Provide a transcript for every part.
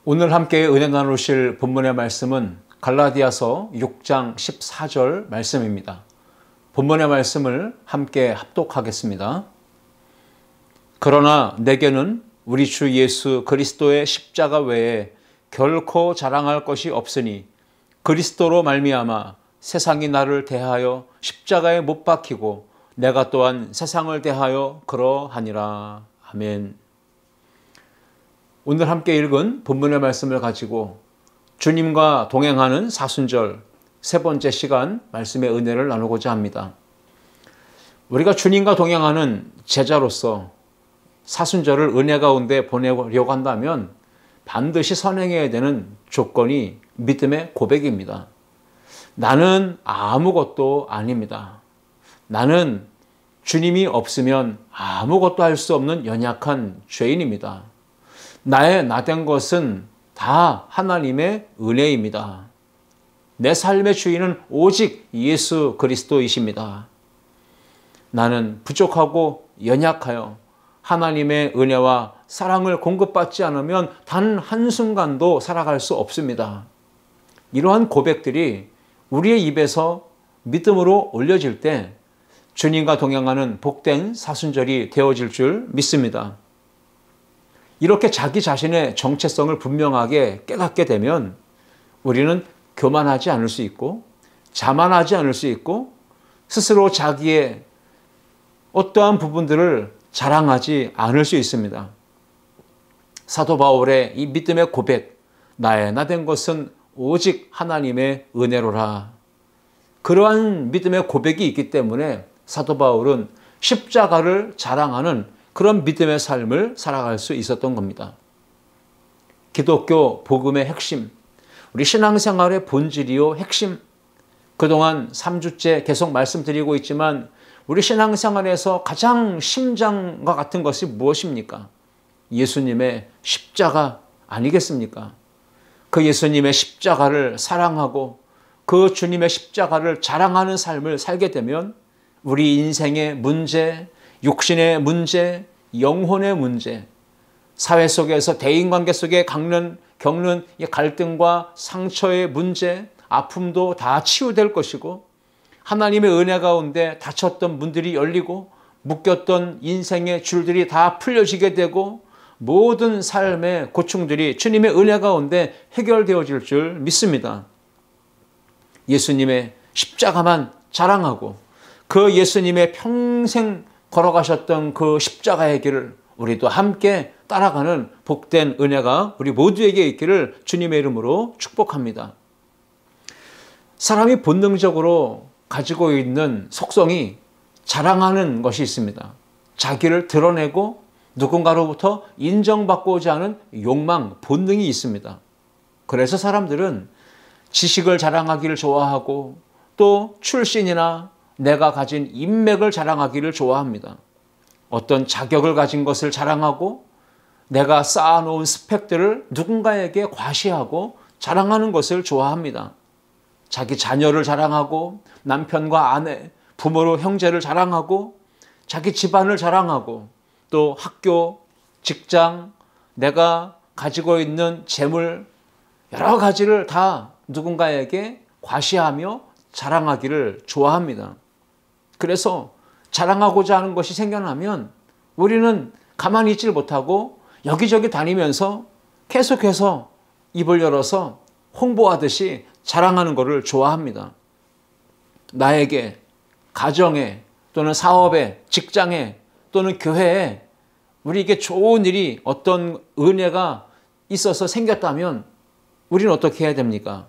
오늘 함께 은혜 나누실 본문의 말씀은 갈라디아서 6장 14절 말씀입니다. 본문의 말씀을 함께 합독하겠습니다. 그러나 내게는 우리 주 예수 그리스도의 십자가 외에 결코 자랑할 것이 없으니 그리스도로 말미암아 세상이 나를 대하여 십자가에 못 박히고 내가 또한 세상을 대하여 그러하니라. 아멘. 오늘 함께 읽은 본문의 말씀을 가지고 주님과 동행하는 사순절 세 번째 시간 말씀의 은혜를 나누고자 합니다. 우리가 주님과 동행하는 제자로서 사순절을 은혜 가운데 보내려고 한다면 반드시 선행해야 되는 조건이 믿음의 고백입니다. 나는 아무것도 아닙니다. 나는 주님이 없으면 아무것도 할 수 없는 연약한 죄인입니다. 나의 나된 것은 다 하나님의 은혜입니다. 내 삶의 주인은 오직 예수 그리스도이십니다. 나는 부족하고 연약하여 하나님의 은혜와 사랑을 공급받지 않으면 단 한순간도 살아갈 수 없습니다. 이러한 고백들이 우리의 입에서 믿음으로 올려질 때 주님과 동행하는 복된 사순절이 되어질 줄 믿습니다. 이렇게 자기 자신의 정체성을 분명하게 깨닫게 되면 우리는 교만하지 않을 수 있고 자만하지 않을 수 있고 스스로 자기의 어떠한 부분들을 자랑하지 않을 수 있습니다. 사도 바울의 이 믿음의 고백, 나의 나된 것은 오직 하나님의 은혜로라. 그러한 믿음의 고백이 있기 때문에 사도 바울은 십자가를 자랑하는 그런 믿음의 삶을 살아갈 수 있었던 겁니다. 기독교 복음의 핵심, 우리 신앙생활의 본질이요 핵심, 그동안 3주째 계속 말씀드리고 있지만 우리 신앙생활에서 가장 심장과 같은 것이 무엇입니까? 예수님의 십자가 아니겠습니까? 그 예수님의 십자가를 사랑하고 그 주님의 십자가를 자랑하는 삶을 살게 되면 우리 인생의 문제, 육신의 문제, 영혼의 문제, 사회 속에서 대인관계 속에 겪는 갈등과 상처의 문제, 아픔도 다 치유될 것이고 하나님의 은혜 가운데 닫혔던 문들이 열리고 묶였던 인생의 줄들이 다 풀려지게 되고 모든 삶의 고충들이 주님의 은혜 가운데 해결되어질 줄 믿습니다. 예수님의 십자가만 자랑하고 그 예수님의 평생 걸어가셨던 그 십자가의 길을 우리도 함께 따라가는 복된 은혜가 우리 모두에게 있기를 주님의 이름으로 축복합니다. 사람이 본능적으로 가지고 있는 속성이 자랑하는 것이 있습니다. 자기를 드러내고 누군가로부터 인정받고자 하는 욕망, 본능이 있습니다. 그래서 사람들은 지식을 자랑하기를 좋아하고 또 출신이나 내가 가진 인맥을 자랑하기를 좋아합니다. 어떤 자격을 가진 것을 자랑하고 내가 쌓아놓은 스펙들을 누군가에게 과시하고 자랑하는 것을 좋아합니다. 자기 자녀를 자랑하고 남편과 아내, 부모로 형제를 자랑하고 자기 집안을 자랑하고 또 학교, 직장, 내가 가지고 있는 재물 여러 가지를 다 누군가에게 과시하며 자랑하기를 좋아합니다. 그래서 자랑하고자 하는 것이 생겨나면 우리는 가만히 있질 못하고 여기저기 다니면서 계속해서 입을 열어서 홍보하듯이 자랑하는 것을 좋아합니다. 나에게, 가정에 또는 사업에, 직장에 또는 교회에 우리에게 좋은 일이 어떤 은혜가 있어서 생겼다면 우리는 어떻게 해야 됩니까?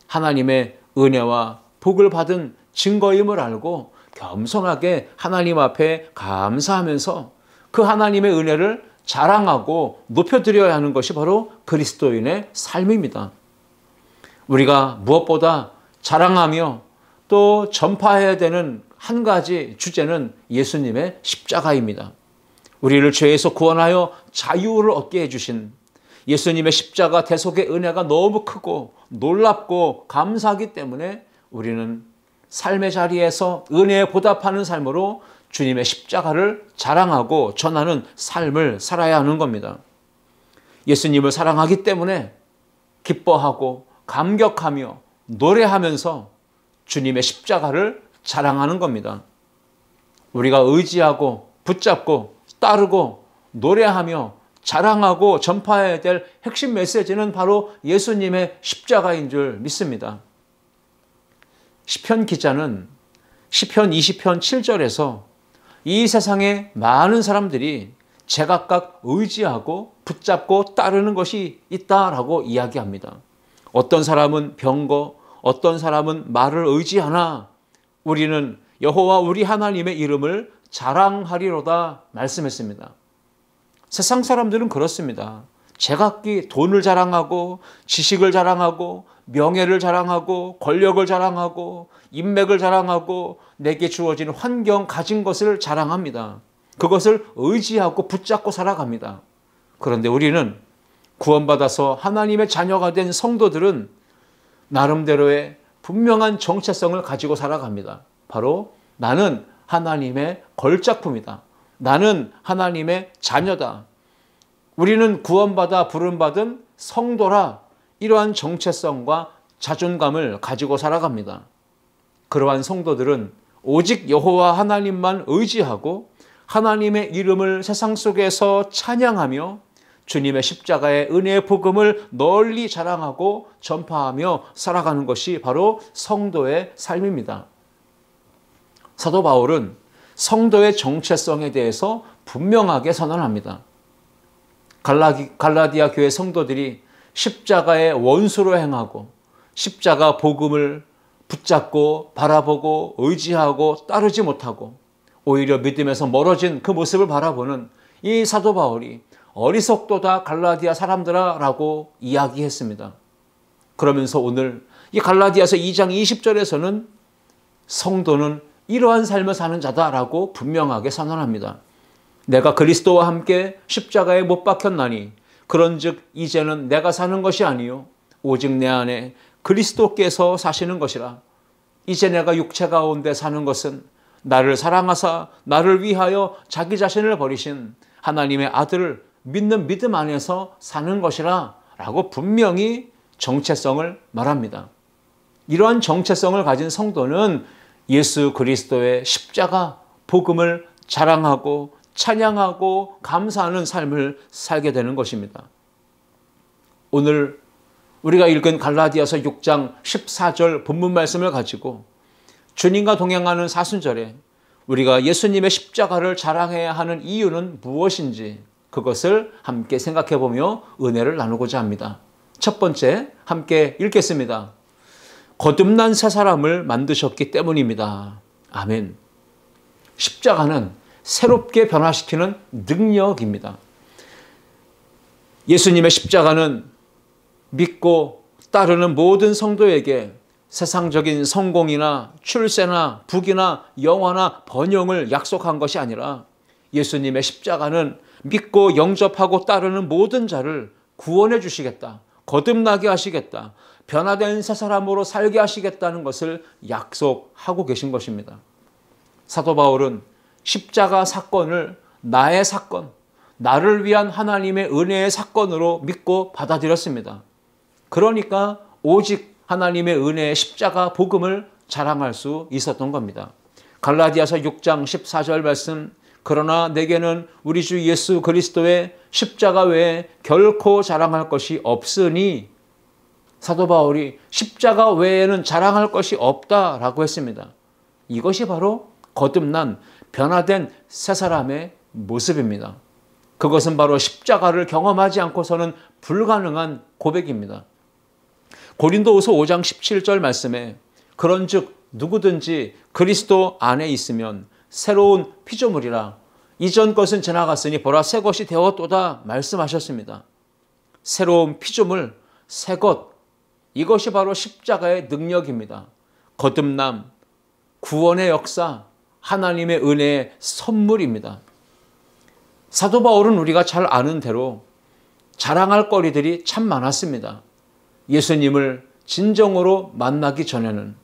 하나님의 은혜와 복을 받은 증거임을 알고 겸손하게 하나님 앞에 감사하면서 그 하나님의 은혜를 자랑하고 높여드려야 하는 것이 바로 그리스도인의 삶입니다. 우리가 무엇보다 자랑하며 또 전파해야 되는 한 가지 주제는 예수님의 십자가입니다. 우리를 죄에서 구원하여 자유를 얻게 해주신 예수님의 십자가 대속의 은혜가 너무 크고 놀랍고 감사하기 때문에 우리는 삶의 자리에서 은혜에 보답하는 삶으로 주님의 십자가를 자랑하고 전하는 삶을 살아야 하는 겁니다. 예수님을 사랑하기 때문에 기뻐하고 감격하며 노래하면서 주님의 십자가를 자랑하는 겁니다. 우리가 의지하고 붙잡고 따르고 노래하며 자랑하고 전파해야 될 핵심 메시지는 바로 예수님의 십자가인 줄 믿습니다. 시편 기자는 시편 20편 7절에서 이 세상에 많은 사람들이 제각각 의지하고 붙잡고 따르는 것이 있다라고 이야기합니다. 어떤 사람은 병거, 어떤 사람은 말을 의지하나 우리는 여호와 우리 하나님의 이름을 자랑하리로다 말씀했습니다. 세상 사람들은 그렇습니다. 제각기 돈을 자랑하고 지식을 자랑하고 명예를 자랑하고 권력을 자랑하고 인맥을 자랑하고 내게 주어진 환경 가진 것을 자랑합니다. 그것을 의지하고 붙잡고 살아갑니다. 그런데 우리는 구원받아서 하나님의 자녀가 된 성도들은 나름대로의 분명한 정체성을 가지고 살아갑니다. 바로 나는 하나님의 걸작품이다. 나는 하나님의 자녀다. 우리는 구원받아 부름받은 성도라 이러한 정체성과 자존감을 가지고 살아갑니다. 그러한 성도들은 오직 여호와 하나님만 의지하고 하나님의 이름을 세상 속에서 찬양하며 주님의 십자가의 은혜의 복음을 널리 자랑하고 전파하며 살아가는 것이 바로 성도의 삶입니다. 사도 바울은 성도의 정체성에 대해서 분명하게 선언합니다. 갈라디아 교회 성도들이 십자가의 원수로 행하고 십자가 복음을 붙잡고 바라보고 의지하고 따르지 못하고 오히려 믿음에서 멀어진 그 모습을 바라보는 이 사도 바울이 어리석도다 갈라디아 사람들아 라고 이야기했습니다. 그러면서 오늘 이 갈라디아서 2장 20절에서는 성도는 이러한 삶을 사는 자다라고 분명하게 선언합니다. 내가 그리스도와 함께 십자가에 못 박혔나니 그런즉 이제는 내가 사는 것이 아니요 오직 내 안에 그리스도께서 사시는 것이라. 이제 내가 육체 가운데 사는 것은 나를 사랑하사 나를 위하여 자기 자신을 버리신 하나님의 아들을 믿는 믿음 안에서 사는 것이라 라고 분명히 정체성을 말합니다. 이러한 정체성을 가진 성도는 예수 그리스도의 십자가 복음을 자랑하고 찬양하고 감사하는 삶을 살게 되는 것입니다. 오늘 우리가 읽은 갈라디아서 6장 14절 본문 말씀을 가지고 주님과 동행하는 사순절에 우리가 예수님의 십자가를 자랑해야 하는 이유는 무엇인지 그것을 함께 생각해 보며 은혜를 나누고자 합니다. 첫 번째 함께 읽겠습니다. 거듭난 새 사람을 만드셨기 때문입니다. 아멘. 십자가는 새롭게 변화시키는 능력입니다. 예수님의 십자가는 믿고 따르는 모든 성도에게 세상적인 성공이나 출세나 부귀나 영화나 번영을 약속한 것이 아니라 예수님의 십자가는 믿고 영접하고 따르는 모든 자를 구원해 주시겠다. 거듭나게 하시겠다. 변화된 새 사람으로 살게 하시겠다는 것을 약속하고 계신 것입니다. 사도 바울은 십자가 사건을 나의 사건, 나를 위한 하나님의 은혜의 사건으로 믿고 받아들였습니다. 그러니까 오직 하나님의 은혜의 십자가 복음을 자랑할 수 있었던 겁니다. 갈라디아서 6장 14절 말씀, 그러나 내게는 우리 주 예수 그리스도의 십자가 외에 결코 자랑할 것이 없으니, 사도 바울이 십자가 외에는 자랑할 것이 없다라고 했습니다. 이것이 바로 거듭난 변화된 새 사람의 모습입니다. 그것은 바로 십자가를 경험하지 않고서는 불가능한 고백입니다. 고린도후서 5장 17절 말씀에 그런즉 누구든지 그리스도 안에 있으면 새로운 피조물이라 이전 것은 지나갔으니 보라 새 것이 되었도다 말씀하셨습니다. 새로운 피조물, 새 것, 이것이 바로 십자가의 능력입니다. 거듭남, 구원의 역사, 하나님의 은혜의 선물입니다. 사도 바울은 우리가 잘 아는 대로 자랑할 거리들이 참 많았습니다. 예수님을 진정으로 만나기 전에는,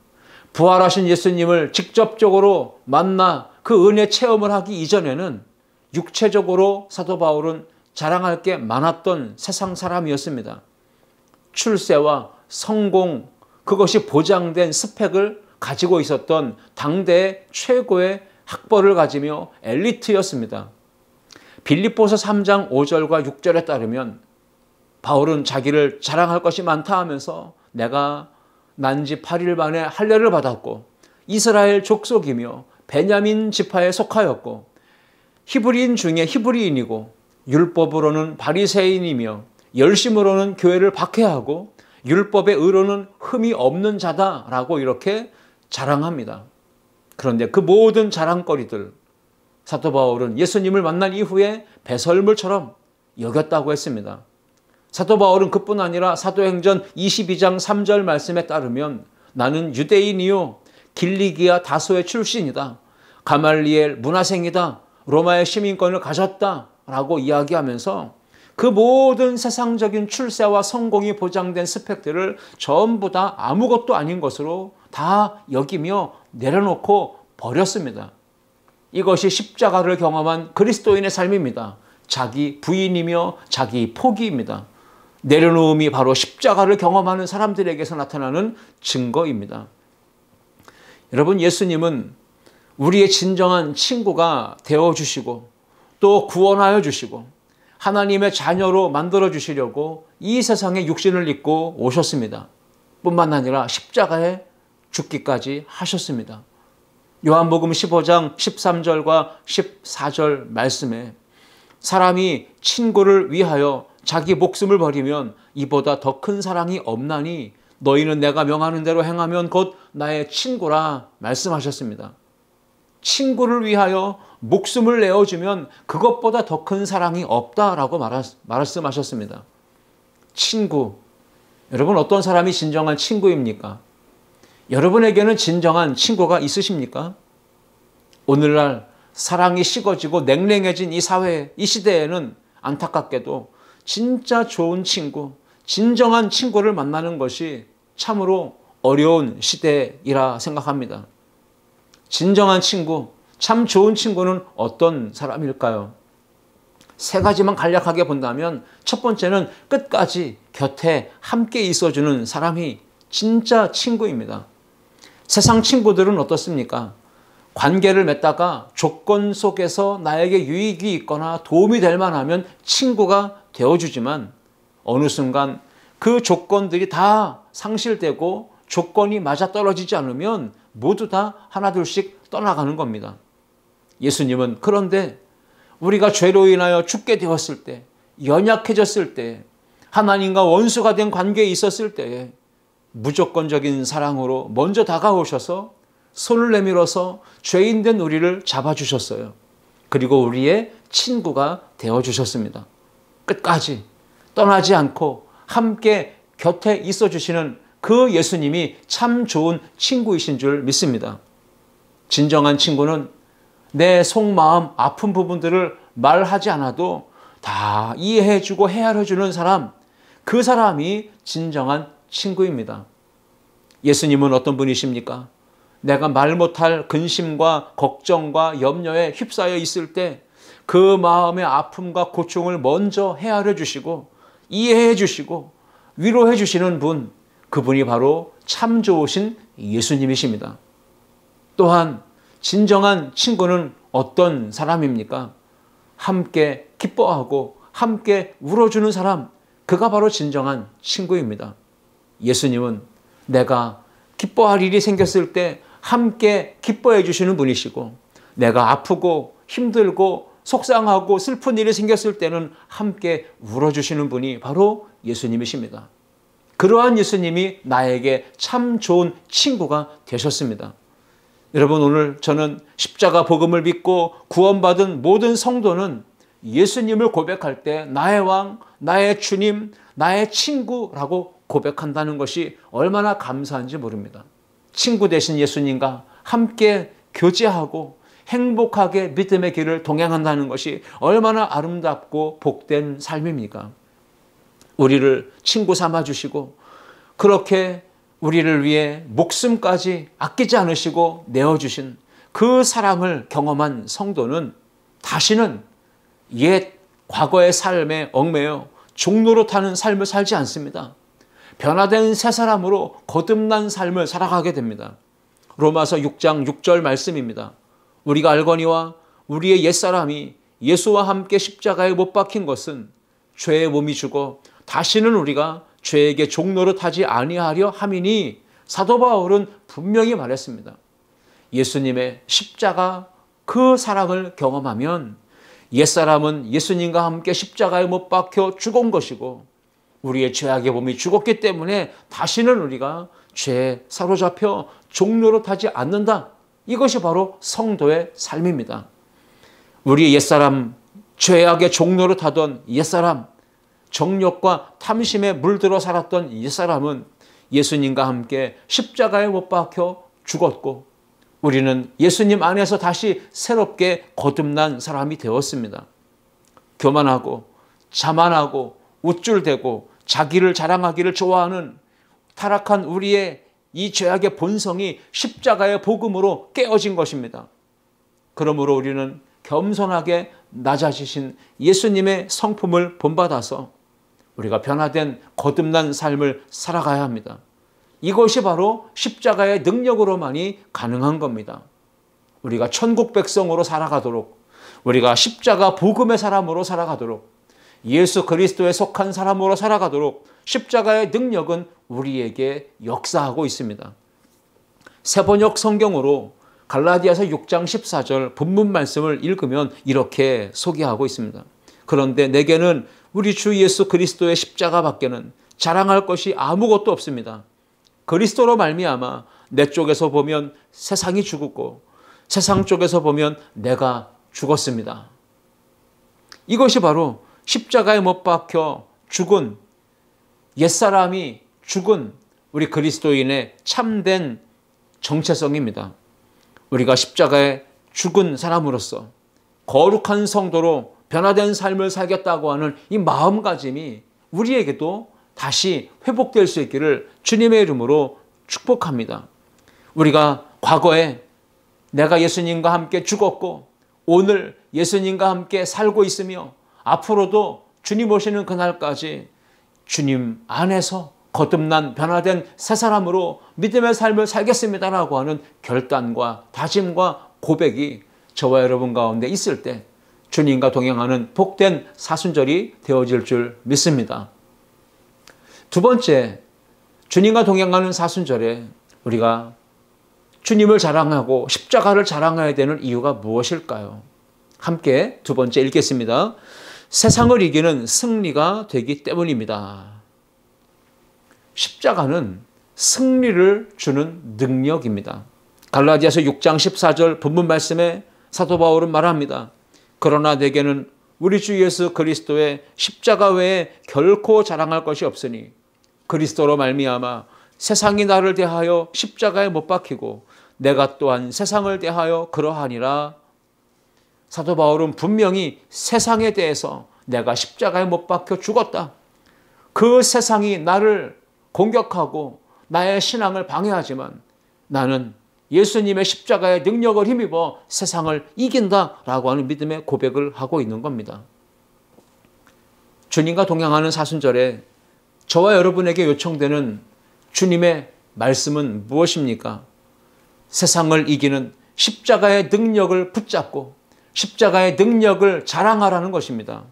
부활하신 예수님을 직접적으로 만나 그 은혜 체험을 하기 이전에는 육체적으로 사도 바울은 자랑할 게 많았던 세상 사람이었습니다. 출세와 성공, 그것이 보장된 스펙을 가지고 있었던 당대의 최고의 학벌을 가지며 엘리트였습니다. 빌립보서 3장 5절과 6절에 따르면 바울은 자기를 자랑할 것이 많다 하면서 내가 난 지 8일 만에 할례를 받았고 이스라엘 족속이며 베냐민 지파에 속하였고 히브리인 중에 히브리인이고 율법으로는 바리새인이며 열심으로는 교회를 박해하고 율법의 의로는 흠이 없는 자다라고 이렇게 자랑합니다. 그런데 그 모든 자랑거리들 사도 바울은 예수님을 만난 이후에 배설물처럼 여겼다고 했습니다. 사도 바울은 그뿐 아니라 사도행전 22장 3절 말씀에 따르면 나는 유대인이요 길리기아 다소의 출신이다. 가말리엘 문화생이다. 로마의 시민권을 가졌다. 라고 이야기하면서 그 모든 세상적인 출세와 성공이 보장된 스펙들을 전부 다 아무것도 아닌 것으로 다 여기며 내려놓고 버렸습니다. 이것이 십자가를 경험한 그리스도인의 삶입니다. 자기 부인이며 자기 포기입니다. 내려놓음이 바로 십자가를 경험하는 사람들에게서 나타나는 증거입니다. 여러분, 예수님은 우리의 진정한 친구가 되어주시고 또 구원하여 주시고 하나님의 자녀로 만들어 주시려고 이 세상에 육신을 입고 오셨습니다. 뿐만 아니라 십자가에 죽기까지 하셨습니다. 요한복음 15장 13절과 14절 말씀에 사람이 친구를 위하여 자기 목숨을 버리면 이보다 더 큰 사랑이 없나니 너희는 내가 명하는 대로 행하면 곧 나의 친구라 말씀하셨습니다. 친구를 위하여 목숨을 내어주면 그것보다 더 큰 사랑이 없다라고 말씀하셨습니다. 친구, 여러분 어떤 사람이 진정한 친구입니까? 여러분에게는 진정한 친구가 있으십니까? 오늘날 사랑이 식어지고 냉랭해진 이 사회, 이 시대에는 안타깝게도 진짜 좋은 친구, 진정한 친구를 만나는 것이 참으로 어려운 시대이라 생각합니다. 진정한 친구, 참 좋은 친구는 어떤 사람일까요? 세 가지만 간략하게 본다면 첫 번째는 끝까지 곁에 함께 있어주는 사람이 진짜 친구입니다. 세상 친구들은 어떻습니까? 관계를 맺다가 조건 속에서 나에게 유익이 있거나 도움이 될 만하면 친구가 되어주지만 어느 순간 그 조건들이 다 상실되고 조건이 맞아떨어지지 않으면 모두 다 하나둘씩 떠나가는 겁니다. 예수님은 그런데 우리가 죄로 인하여 죽게 되었을 때, 연약해졌을 때, 하나님과 원수가 된 관계에 있었을 때에 무조건적인 사랑으로 먼저 다가오셔서 손을 내밀어서 죄인 된 우리를 잡아주셨어요. 그리고 우리의 친구가 되어주셨습니다. 끝까지 떠나지 않고 함께 곁에 있어주시는 그 예수님이 참 좋은 친구이신 줄 믿습니다. 진정한 친구는 내 속마음 아픈 부분들을 말하지 않아도 다 이해해주고 헤아려주는 사람, 그 사람이 진정한 친구입니다. 예수님은 어떤 분이십니까? 내가 말 못할 근심과 걱정과 염려에 휩싸여 있을 때 그 마음의 아픔과 고충을 먼저 헤아려 주시고 이해해 주시고 위로해 주시는 분, 그분이 바로 참 좋으신 예수님이십니다. 또한 진정한 친구는 어떤 사람입니까? 함께 기뻐하고 함께 울어주는 사람, 그가 바로 진정한 친구입니다. 예수님은 내가 기뻐할 일이 생겼을 때 함께 기뻐해 주시는 분이시고 내가 아프고 힘들고 속상하고 슬픈 일이 생겼을 때는 함께 울어주시는 분이 바로 예수님이십니다. 그러한 예수님이 나에게 참 좋은 친구가 되셨습니다. 여러분, 오늘 저는 십자가 복음을 믿고 구원받은 모든 성도는 예수님을 고백할 때 나의 왕, 나의 주님, 나의 친구라고 고백한다는 것이 얼마나 감사한지 모릅니다. 친구 되신 예수님과 함께 교제하고 행복하게 믿음의 길을 동행한다는 것이 얼마나 아름답고 복된 삶입니까? 우리를 친구 삼아주시고 그렇게 우리를 위해 목숨까지 아끼지 않으시고 내어주신 그 사랑을 경험한 성도는 다시는 옛 과거의 삶에 얽매여 종로로 타는 삶을 살지 않습니다. 변화된 새 사람으로 거듭난 삶을 살아가게 됩니다. 로마서 6장 6절 말씀입니다. 우리가 알거니와 우리의 옛사람이 예수와 함께 십자가에 못 박힌 것은 죄의 몸이 죽어 다시는 우리가 죄에게 종로로 타지 아니하려 함이니, 사도 바울은 분명히 말했습니다. 예수님의 십자가 그 사랑을 경험하면 옛사람은 예수님과 함께 십자가에 못 박혀 죽은 것이고, 우리의 죄악의 몸이 죽었기 때문에 다시는 우리가 죄에 사로잡혀 종로로 타지 않는다. 이것이 바로 성도의 삶입니다. 우리 옛사람, 죄악의 종로로 타던 옛사람, 정욕과 탐심에 물들어 살았던 옛사람은 예수님과 함께 십자가에 못 박혀 죽었고, 우리는 예수님 안에서 다시 새롭게 거듭난 사람이 되었습니다. 교만하고 자만하고 우쭐대고 자기를 자랑하기를 좋아하는 타락한 우리의 이 죄악의 본성이 십자가의 복음으로 깨어진 것입니다. 그러므로 우리는 겸손하게 낮아지신 예수님의 성품을 본받아서 우리가 변화된 거듭난 삶을 살아가야 합니다. 이것이 바로 십자가의 능력으로만이 가능한 겁니다. 우리가 천국 백성으로 살아가도록, 우리가 십자가 복음의 사람으로 살아가도록, 예수 그리스도에 속한 사람으로 살아가도록 십자가의 능력은 우리에게 역사하고 있습니다. 새번역 성경으로 갈라디아서 6장 14절 본문 말씀을 읽으면 이렇게 소개하고 있습니다. 그런데 내게는 우리 주 예수 그리스도의 십자가 밖에는 자랑할 것이 아무것도 없습니다. 그리스도로 말미암아 내 쪽에서 보면 세상이 죽었고 세상 쪽에서 보면 내가 죽었습니다. 이것이 바로 십자가에 못 박혀 죽은 옛사람이 죽은 우리 그리스도인의 참된 정체성입니다. 우리가 십자가에 죽은 사람으로서 거룩한 성도로 변화된 삶을 살겠다고 하는 이 마음가짐이 우리에게도 다시 회복될 수 있기를 주님의 이름으로 축복합니다. 우리가 과거에 내가 예수님과 함께 죽었고 오늘 예수님과 함께 살고 있으며 앞으로도 주님 오시는 그날까지 주님 안에서 거듭난 변화된 새 사람으로 믿음의 삶을 살겠습니다라고 하는 결단과 다짐과 고백이 저와 여러분 가운데 있을 때 주님과 동행하는 복된 사순절이 되어질 줄 믿습니다. 두 번째, 주님과 동행하는 사순절에 우리가 주님을 자랑하고 십자가를 자랑해야 되는 이유가 무엇일까요? 함께 두 번째 읽겠습니다. 세상을 이기는 승리가 되기 때문입니다. 십자가는 승리를 주는 능력입니다. 갈라디아서 6장 14절 본문 말씀에 사도 바울은 말합니다. 그러나 내게는 우리 주 예수 그리스도의 십자가 외에 결코 자랑할 것이 없으니 그리스도로 말미암아 세상이 나를 대하여 십자가에 못 박히고 내가 또한 세상을 대하여 그러하니라. 사도 바울은 분명히 세상에 대해서 내가 십자가에 못 박혀 죽었다. 그 세상이 나를 공격하고 나의 신앙을 방해하지만 나는 예수님의 십자가의 능력을 힘입어 세상을 이긴다라고 하는 믿음의 고백을 하고 있는 겁니다. 주님과 동행하는 사순절에 저와 여러분에게 요청되는 주님의 말씀은 무엇입니까? 세상을 이기는 십자가의 능력을 붙잡고 십자가의 능력을 자랑하라는 것입니다.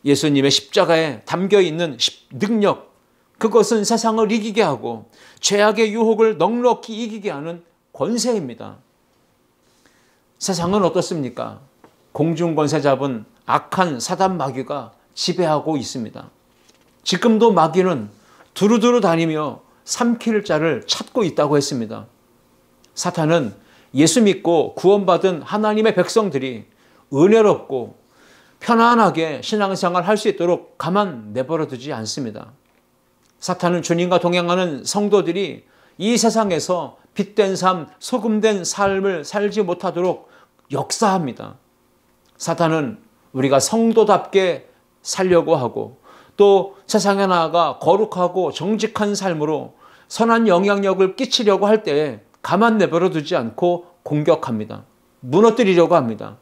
예수님의 십자가에 담겨있는 능력, 그것은 세상을 이기게 하고 죄악의 유혹을 넉넉히 이기게 하는 권세입니다. 세상은 어떻습니까? 공중권세 잡은 악한 사단 마귀가 지배하고 있습니다. 지금도 마귀는 두루두루 다니며 삼킬 자를 찾고 있다고 했습니다. 사탄은 예수 믿고 구원받은 하나님의 백성들이 은혜롭고 편안하게 신앙생활 할 수 있도록 가만 내버려 두지 않습니다. 사탄은 주님과 동행하는 성도들이 이 세상에서 빛된 삶, 소금된 삶을 살지 못하도록 역사합니다. 사탄은 우리가 성도답게 살려고 하고 또 세상에 나아가 거룩하고 정직한 삶으로 선한 영향력을 끼치려고 할 때에 가만 내버려 두지 않고 공격합니다. 무너뜨리려고 합니다.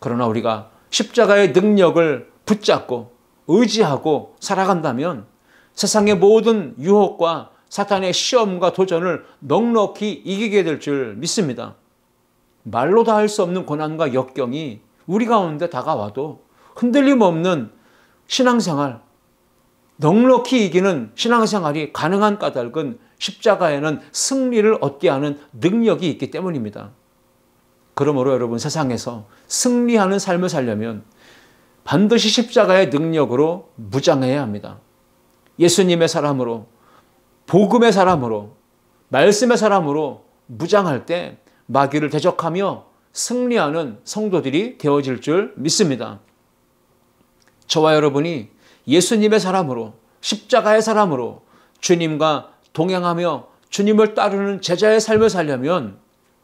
그러나 우리가 십자가의 능력을 붙잡고 의지하고 살아간다면 세상의 모든 유혹과 사탄의 시험과 도전을 넉넉히 이기게 될 줄 믿습니다. 말로 다 할 수 없는 고난과 역경이 우리 가운데 다가와도 흔들림 없는 신앙생활, 넉넉히 이기는 신앙생활이 가능한 까닭은 십자가에는 승리를 얻게 하는 능력이 있기 때문입니다. 그러므로 여러분, 세상에서 승리하는 삶을 살려면 반드시 십자가의 능력으로 무장해야 합니다. 예수님의 사람으로, 복음의 사람으로, 말씀의 사람으로 무장할 때 마귀를 대적하며 승리하는 성도들이 되어질 줄 믿습니다. 저와 여러분이 예수님의 사람으로, 십자가의 사람으로 주님과 동행하며 주님을 따르는 제자의 삶을 살려면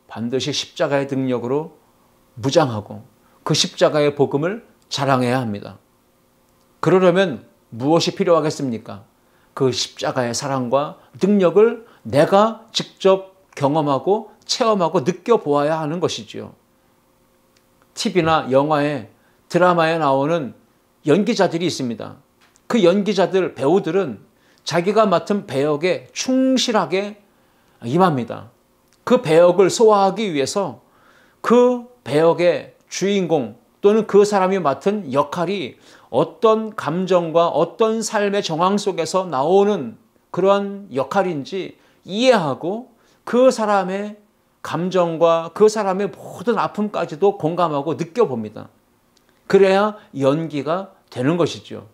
반드시 십자가의 능력으로 무장하고 그 십자가의 복음을 자랑해야 합니다. 그러려면 무엇이 필요하겠습니까? 그 십자가의 사랑과 능력을 내가 직접 경험하고 체험하고 느껴보아야 하는 것이지요. TV나 영화에, 드라마에 나오는 연기자들이 있습니다. 그 연기자들, 배우들은 자기가 맡은 배역에 충실하게 임합니다. 그 배역을 소화하기 위해서 그 배역의 주인공 또는 그 사람이 맡은 역할이 어떤 감정과 어떤 삶의 정황 속에서 나오는 그러한 역할인지 이해하고 그 사람의 감정과 그 사람의 모든 아픔까지도 공감하고 느껴봅니다. 그래야 연기가 되는 것이죠.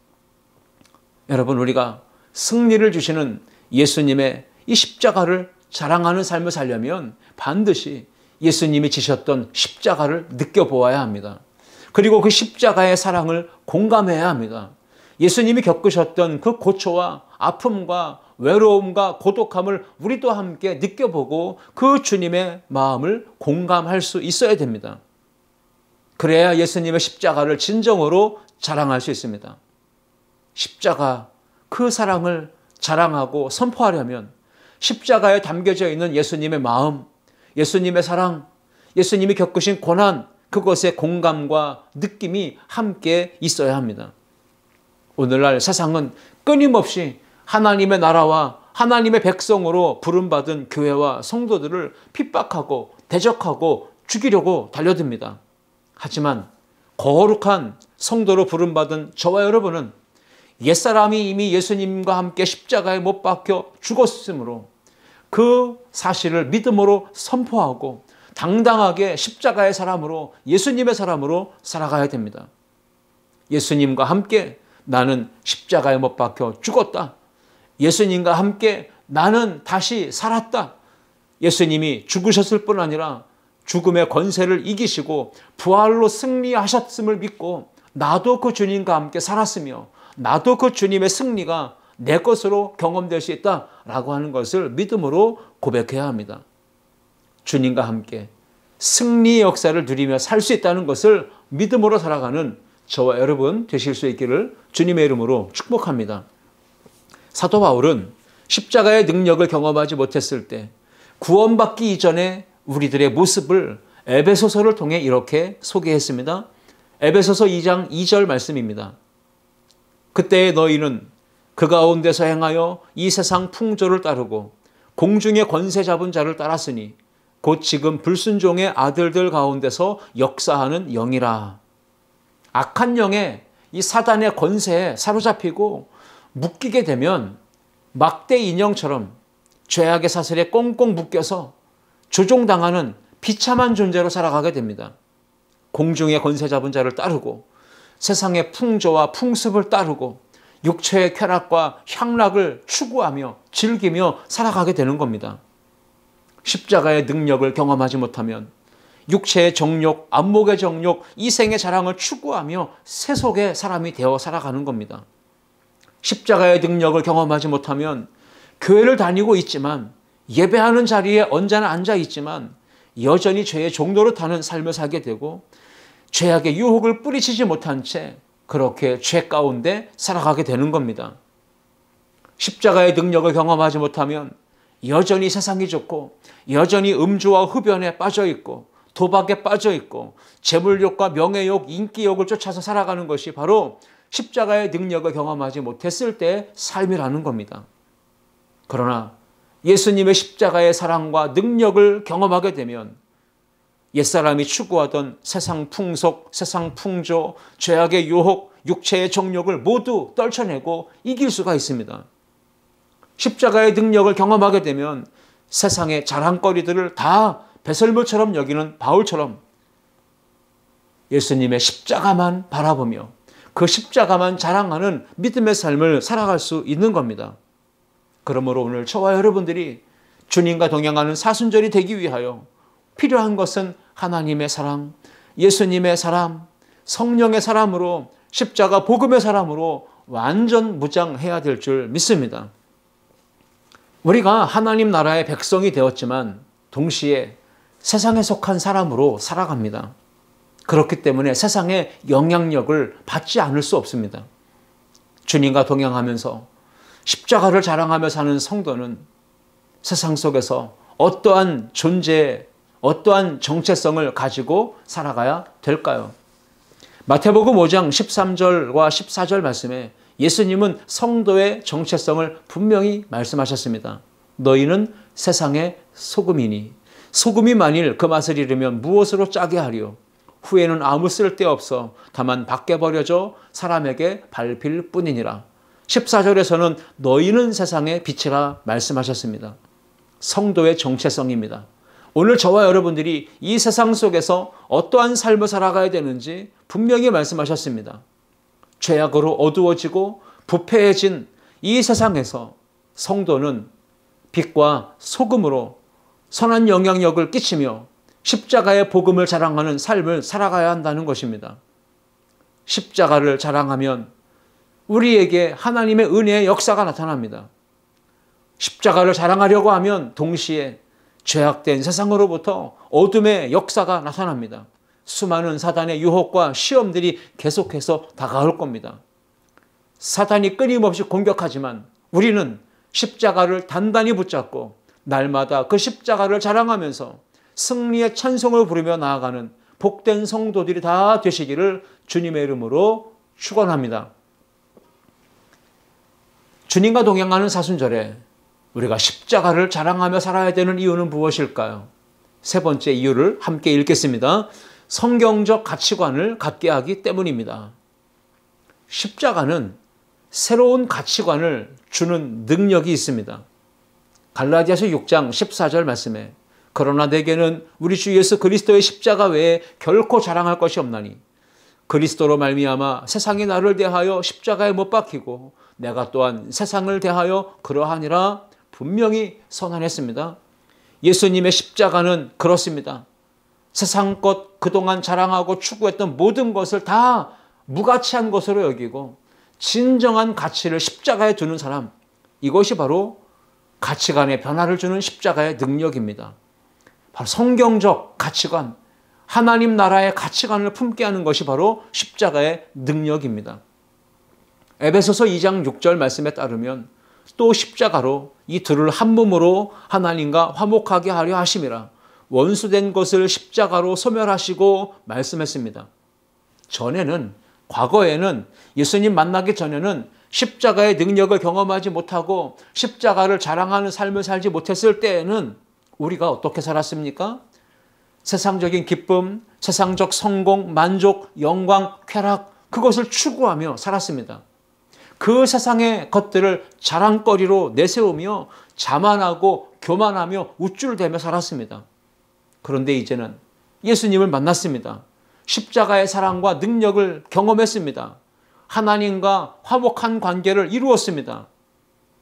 여러분, 우리가 승리를 주시는 예수님의 이 십자가를 자랑하는 삶을 살려면 반드시 예수님이 지셨던 십자가를 느껴보아야 합니다. 그리고 그 십자가의 사랑을 공감해야 합니다. 예수님이 겪으셨던 그 고초와 아픔과 외로움과 고독함을 우리도 함께 느껴보고 그 주님의 마음을 공감할 수 있어야 됩니다. 그래야 예수님의 십자가를 진정으로 자랑할 수 있습니다. 십자가, 그 사랑을 자랑하고 선포하려면 십자가에 담겨져 있는 예수님의 마음, 예수님의 사랑, 예수님이 겪으신 고난, 그것의 공감과 느낌이 함께 있어야 합니다. 오늘날 세상은 끊임없이 하나님의 나라와 하나님의 백성으로 부름받은 교회와 성도들을 핍박하고 대적하고 죽이려고 달려듭니다. 하지만 거룩한 성도로 부름받은 저와 여러분은 옛사람이 이미 예수님과 함께 십자가에 못 박혀 죽었으므로 그 사실을 믿음으로 선포하고 당당하게 십자가의 사람으로, 예수님의 사람으로 살아가야 됩니다. 예수님과 함께 나는 십자가에 못 박혀 죽었다. 예수님과 함께 나는 다시 살았다. 예수님이 죽으셨을 뿐 아니라 죽음의 권세를 이기시고 부활로 승리하셨음을 믿고 나도 그 주님과 함께 살았으며 나도 그 주님의 승리가 내 것으로 경험될 수 있다라고 하는 것을 믿음으로 고백해야 합니다. 주님과 함께 승리의 역사를 누리며 살 수 있다는 것을 믿음으로 살아가는 저와 여러분 되실 수 있기를 주님의 이름으로 축복합니다. 사도 바울은 십자가의 능력을 경험하지 못했을 때 구원받기 이전에 우리들의 모습을 에베소서를 통해 이렇게 소개했습니다. 에베소서 2장 2절 말씀입니다. 그때의 너희는 그 가운데서 행하여 이 세상 풍조를 따르고 공중의 권세 잡은 자를 따랐으니 곧 지금 불순종의 아들들 가운데서 역사하는 영이라. 악한 영의 이 사단의 권세에 사로잡히고 묶이게 되면 막대 인형처럼 죄악의 사슬에 꽁꽁 묶여서 조종당하는 비참한 존재로 살아가게 됩니다. 공중의 권세 잡은 자를 따르고 세상의 풍조와 풍습을 따르고 육체의 쾌락과 향락을 추구하며 즐기며 살아가게 되는 겁니다. 십자가의 능력을 경험하지 못하면 육체의 정욕, 안목의 정욕, 이생의 자랑을 추구하며 세속의 사람이 되어 살아가는 겁니다. 십자가의 능력을 경험하지 못하면 교회를 다니고 있지만 예배하는 자리에 언제나 앉아 있지만 여전히 죄의 종로를 타는 삶을 살게 되고 죄악의 유혹을 뿌리치지 못한 채 그렇게 죄 가운데 살아가게 되는 겁니다. 십자가의 능력을 경험하지 못하면 여전히 세상이 좋고 여전히 음주와 흡연에 빠져 있고 도박에 빠져 있고 재물욕과 명예욕, 인기욕을 쫓아서 살아가는 것이 바로 십자가의 능력을 경험하지 못했을 때의 삶이라는 겁니다. 그러나 예수님의 십자가의 사랑과 능력을 경험하게 되면 옛사람이 추구하던 세상 풍속, 세상 풍조, 죄악의 유혹, 육체의 정욕을 모두 떨쳐내고 이길 수가 있습니다. 십자가의 능력을 경험하게 되면 세상의 자랑거리들을 다 배설물처럼 여기는 바울처럼 예수님의 십자가만 바라보며 그 십자가만 자랑하는 믿음의 삶을 살아갈 수 있는 겁니다. 그러므로 오늘 저와 여러분들이 주님과 동행하는 사순절이 되기 위하여 필요한 것은 하나님의 사랑, 예수님의 사랑, 성령의 사람으로 십자가 복음의 사람으로 완전 무장해야 될 줄 믿습니다. 우리가 하나님 나라의 백성이 되었지만 동시에 세상에 속한 사람으로 살아갑니다. 그렇기 때문에 세상의 영향력을 받지 않을 수 없습니다. 주님과 동행하면서 십자가를 자랑하며 사는 성도는 세상 속에서 어떠한 존재, 어떠한 정체성을 가지고 살아가야 될까요? 마태복음 5장 13절과 14절 말씀에 예수님은 성도의 정체성을 분명히 말씀하셨습니다. 너희는 세상의 소금이니 소금이 만일 그 맛을 잃으면 무엇으로 짜게 하리요? 후에는 아무 쓸데없어 다만 밖에 버려져 사람에게 밟힐 뿐이니라. 14절에서는 너희는 세상의 빛이라 말씀하셨습니다. 성도의 정체성입니다. 오늘 저와 여러분들이 이 세상 속에서 어떠한 삶을 살아가야 되는지 분명히 말씀하셨습니다. 죄악으로 어두워지고 부패해진 이 세상에서 성도는 빛과 소금으로 선한 영향력을 끼치며 십자가의 복음을 자랑하는 삶을 살아가야 한다는 것입니다. 십자가를 자랑하면 우리에게 하나님의 은혜의 역사가 나타납니다. 십자가를 자랑하려고 하면 동시에 죄악된 세상으로부터 어둠의 역사가 나타납니다. 수많은 사단의 유혹과 시험들이 계속해서 다가올 겁니다. 사단이 끊임없이 공격하지만 우리는 십자가를 단단히 붙잡고 날마다 그 십자가를 자랑하면서 승리의 찬송을 부르며 나아가는 복된 성도들이 다 되시기를 주님의 이름으로 축원합니다. 주님과 동행하는 사순절에 우리가 십자가를 자랑하며 살아야 되는 이유는 무엇일까요? 세 번째 이유를 함께 읽겠습니다. 성경적 가치관을 갖게 하기 때문입니다. 십자가는 새로운 가치관을 주는 능력이 있습니다. 갈라디아서 6장 14절 말씀에 그러나 내게는 우리 주 예수 그리스도의 십자가 외에 결코 자랑할 것이 없나니 그리스도로 말미암아 세상이 나를 대하여 십자가에 못 박히고 내가 또한 세상을 대하여 그러하니라 분명히 선언했습니다. 예수님의 십자가는 그렇습니다. 세상 것 그동안 자랑하고 추구했던 모든 것을 다 무가치한 것으로 여기고 진정한 가치를 십자가에 두는 사람, 이것이 바로 가치관의 변화를 주는 십자가의 능력입니다. 바로 성경적 가치관, 하나님 나라의 가치관을 품게 하는 것이 바로 십자가의 능력입니다. 에베소서 2장 6절 말씀에 따르면 또 십자가로 이 둘을 한 몸으로 하나님과 화목하게 하려 하심이라 원수된 것을 십자가로 소멸하시고 말씀했습니다. 과거에는 예수님 만나기 전에는 십자가의 능력을 경험하지 못하고 십자가를 자랑하는 삶을 살지 못했을 때에는 우리가 어떻게 살았습니까? 세상적인 기쁨, 세상적 성공, 만족, 영광, 쾌락, 그것을 추구하며 살았습니다. 그 세상의 것들을 자랑거리로 내세우며 자만하고 교만하며 우쭐대며 살았습니다. 그런데 이제는 예수님을 만났습니다. 십자가의 사랑과 능력을 경험했습니다. 하나님과 화목한 관계를 이루었습니다.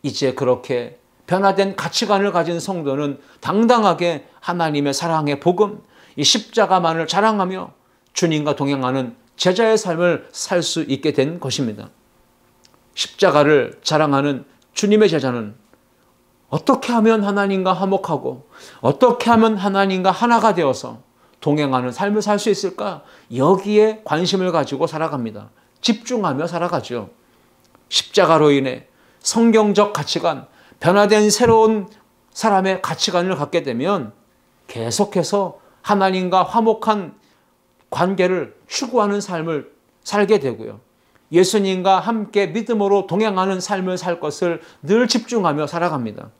이제 그렇게 변화된 가치관을 가진 성도는 당당하게 하나님의 사랑의 복음, 이 십자가만을 자랑하며 주님과 동행하는 제자의 삶을 살 수 있게 된 것입니다. 십자가를 자랑하는 주님의 제자는 어떻게 하면 하나님과 화목하고 어떻게 하면 하나님과 하나가 되어서 동행하는 삶을 살 수 있을까? 여기에 관심을 가지고 살아갑니다. 집중하며 살아가죠. 십자가로 인해 성경적 가치관, 변화된 새로운 사람의 가치관을 갖게 되면 계속해서 하나님과 화목한 관계를 추구하는 삶을 살게 되고요. 예수님과 함께 믿음으로 동행하는 삶을 살 것을 늘 집중하며 살아갑니다.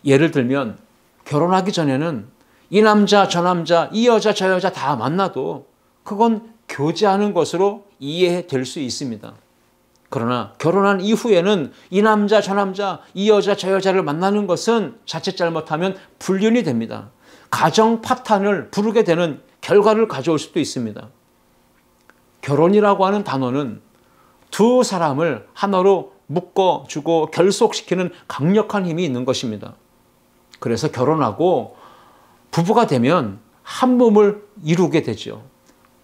예를 들면 결혼하기 전에는 이 남자 저 남자 이 여자 저 여자 다 만나도 그건 교제하는 것으로 이해될 수 있습니다. 그러나 결혼한 이후에는 이 남자 저 남자 이 여자 저 여자를 만나는 것은 자칫 잘못하면 불륜이 됩니다. 가정 파탄을 부르게 되는 결과를 가져올 수도 있습니다. 결혼이라고 하는 단어는 두 사람을 하나로 묶어주고 결속시키는 강력한 힘이 있는 것입니다. 그래서 결혼하고 부부가 되면 한 몸을 이루게 되죠.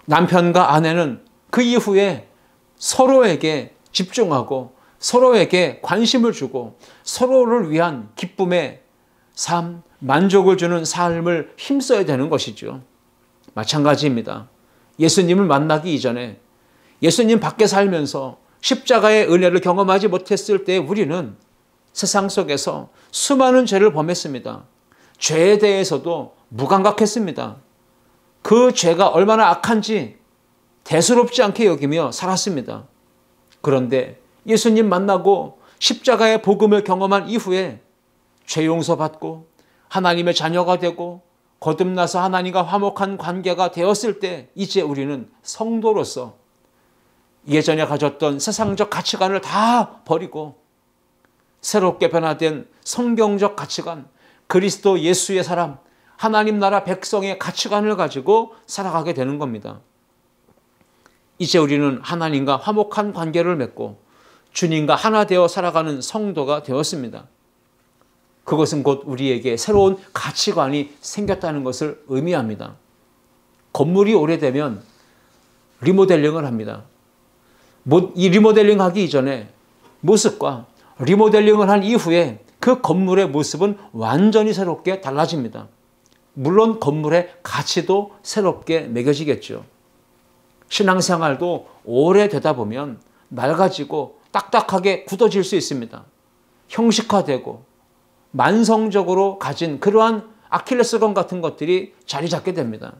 남편과 아내는 그 이후에 서로에게 집중하고 서로에게 관심을 주고 서로를 위한 기쁨의 삶, 만족을 주는 삶을 힘써야 되는 것이죠. 마찬가지입니다. 예수님을 만나기 이전에 예수님 밖에 살면서 십자가의 은혜를 경험하지 못했을 때 우리는 세상 속에서 수많은 죄를 범했습니다. 죄에 대해서도 무감각했습니다. 그 죄가 얼마나 악한지 대수롭지 않게 여기며 살았습니다. 그런데 예수님 만나고 십자가의 복음을 경험한 이후에 죄 용서받고 하나님의 자녀가 되고 거듭나서 하나님과 화목한 관계가 되었을 때 이제 우리는 성도로서 예전에 가졌던 세상적 가치관을 다 버리고 새롭게 변화된 성경적 가치관, 그리스도 예수의 사람, 하나님 나라 백성의 가치관을 가지고 살아가게 되는 겁니다. 이제 우리는 하나님과 화목한 관계를 맺고 주님과 하나 되어 살아가는 성도가 되었습니다. 그것은 곧 우리에게 새로운 가치관이 생겼다는 것을 의미합니다. 건물이 오래되면 리모델링을 합니다. 이 리모델링 하기 이전에 모습과 리모델링을 한 이후에 그 건물의 모습은 완전히 새롭게 달라집니다. 물론 건물의 가치도 새롭게 매겨지겠죠. 신앙생활도 오래되다 보면 낡아지고 딱딱하게 굳어질 수 있습니다. 형식화되고 만성적으로 가진 그러한 아킬레스건 같은 것들이 자리 잡게 됩니다.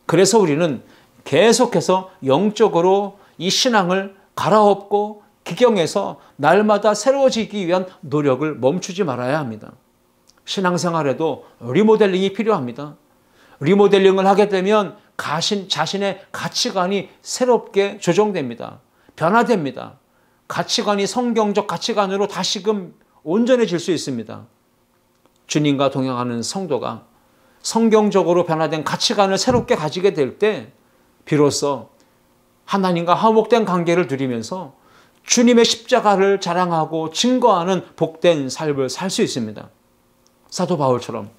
그래서 우리는 계속해서 영적으로 이 신앙을 갈아엎고 기경해서 날마다 새로워지기 위한 노력을 멈추지 말아야 합니다. 신앙생활에도 리모델링이 필요합니다. 리모델링을 하게 되면 자신의 가치관이 새롭게 조정됩니다. 변화됩니다. 가치관이 성경적 가치관으로 다시금 온전해질 수 있습니다. 주님과 동행하는 성도가 성경적으로 변화된 가치관을 새롭게 가지게 될 때 비로소 하나님과 화목된 관계를 누리면서 주님의 십자가를 자랑하고 증거하는 복된 삶을 살 수 있습니다. 사도 바울처럼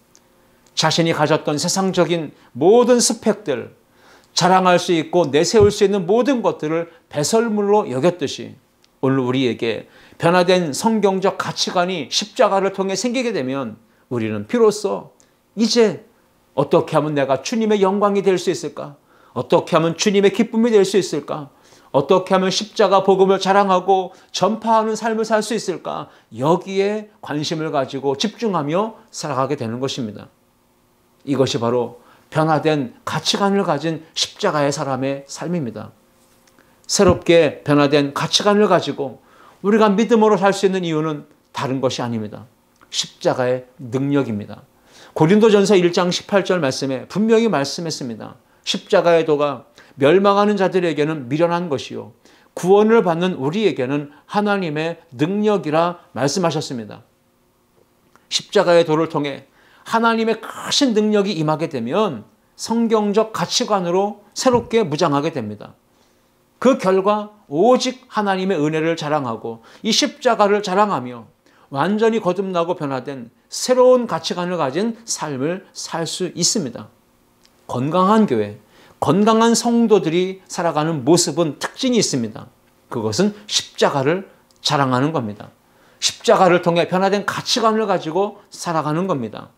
자신이 가졌던 세상적인 모든 스펙들, 자랑할 수 있고 내세울 수 있는 모든 것들을 배설물로 여겼듯이 오늘 우리에게 변화된 성경적 가치관이 십자가를 통해 생기게 되면 우리는 비로소 이제 어떻게 하면 내가 주님의 영광이 될 수 있을까? 어떻게 하면 주님의 기쁨이 될 수 있을까? 어떻게 하면 십자가 복음을 자랑하고 전파하는 삶을 살 수 있을까? 여기에 관심을 가지고 집중하며 살아가게 되는 것입니다. 이것이 바로 변화된 가치관을 가진 십자가의 사람의 삶입니다. 새롭게 변화된 가치관을 가지고 우리가 믿음으로 살 수 있는 이유는 다른 것이 아닙니다. 십자가의 능력입니다. 고린도전서 1장 18절 말씀에 분명히 말씀했습니다. 십자가의 도가 멸망하는 자들에게는 미련한 것이요 구원을 받는 우리에게는 하나님의 능력이라 말씀하셨습니다. 십자가의 도를 통해 하나님의 크신 능력이 임하게 되면 성경적 가치관으로 새롭게 무장하게 됩니다. 그 결과 오직 하나님의 은혜를 자랑하고 이 십자가를 자랑하며 완전히 거듭나고 변화된 새로운 가치관을 가진 삶을 살 수 있습니다. 건강한 교회, 건강한 성도들이 살아가는 모습은 특징이 있습니다. 그것은 십자가를 자랑하는 겁니다. 십자가를 통해 변화된 가치관을 가지고 살아가는 겁니다.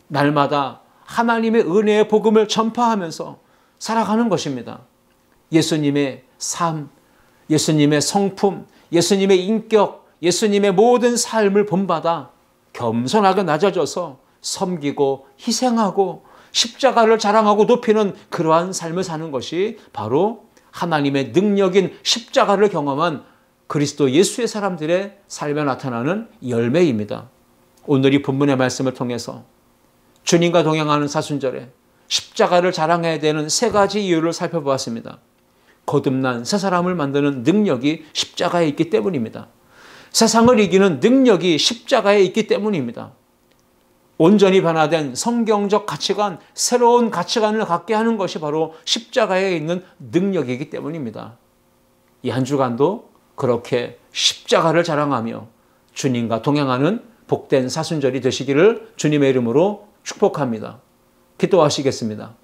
날마다 하나님의 은혜의 복음을 전파하면서 살아가는 것입니다. 예수님의 삶, 예수님의 성품, 예수님의 인격, 예수님의 모든 삶을 본받아 겸손하게 낮아져서 섬기고 희생하고 십자가를 자랑하고 높이는 그러한 삶을 사는 것이 바로 하나님의 능력인 십자가를 경험한 그리스도 예수의 사람들의 삶에 나타나는 열매입니다. 오늘 이 본문의 말씀을 통해서 주님과 동행하는 사순절에 십자가를 자랑해야 되는 세 가지 이유를 살펴보았습니다. 거듭난 새 사람을 만드는 능력이 십자가에 있기 때문입니다. 세상을 이기는 능력이 십자가에 있기 때문입니다. 온전히 변화된 성경적 가치관, 새로운 가치관을 갖게 하는 것이 바로 십자가에 있는 능력이기 때문입니다. 이 한 주간도 그렇게 십자가를 자랑하며 주님과 동행하는 복된 사순절이 되시기를 주님의 이름으로 축복합니다. 기도하시겠습니다.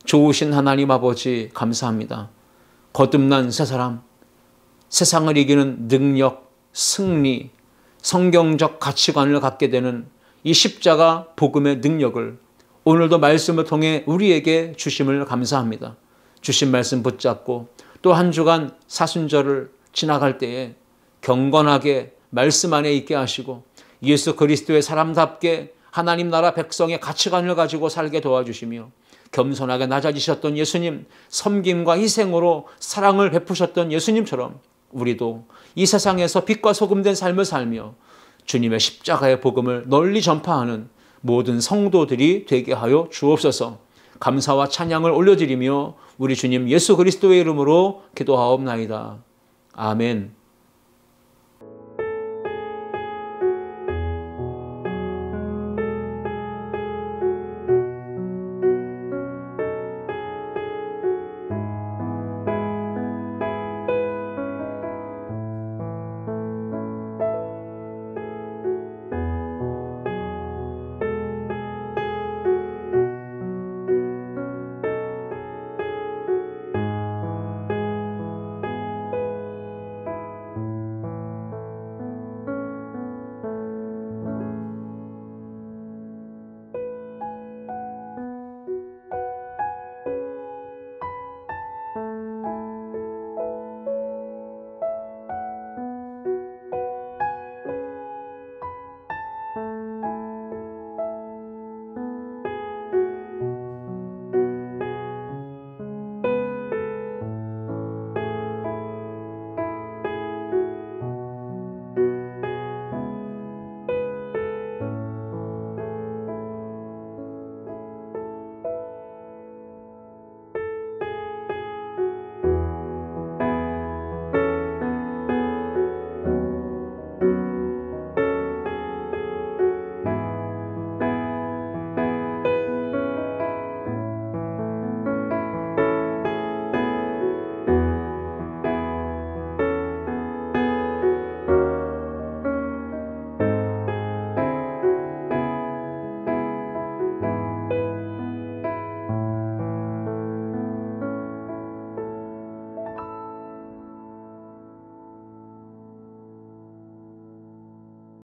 좋으신 하나님 아버지 감사합니다. 거듭난 새 사람, 세상을 이기는 능력, 승리, 성경적 가치관을 갖게 되는 이 십자가 복음의 능력을 오늘도 말씀을 통해 우리에게 주심을 감사합니다. 주신 말씀 붙잡고 또 한 주간 사순절을 지나갈 때에 경건하게 말씀 안에 있게 하시고 예수 그리스도의 사람답게 하나님 나라 백성의 가치관을 가지고 살게 도와주시며 겸손하게 낮아지셨던 예수님, 섬김과 희생으로 사랑을 베푸셨던 예수님처럼 우리도 이 세상에서 빛과 소금 된 삶을 살며 주님의 십자가의 복음을 널리 전파하는 모든 성도들이 되게 하여 주옵소서. 감사와 찬양을 올려드리며 우리 주님 예수 그리스도의 이름으로 기도하옵나이다. 아멘.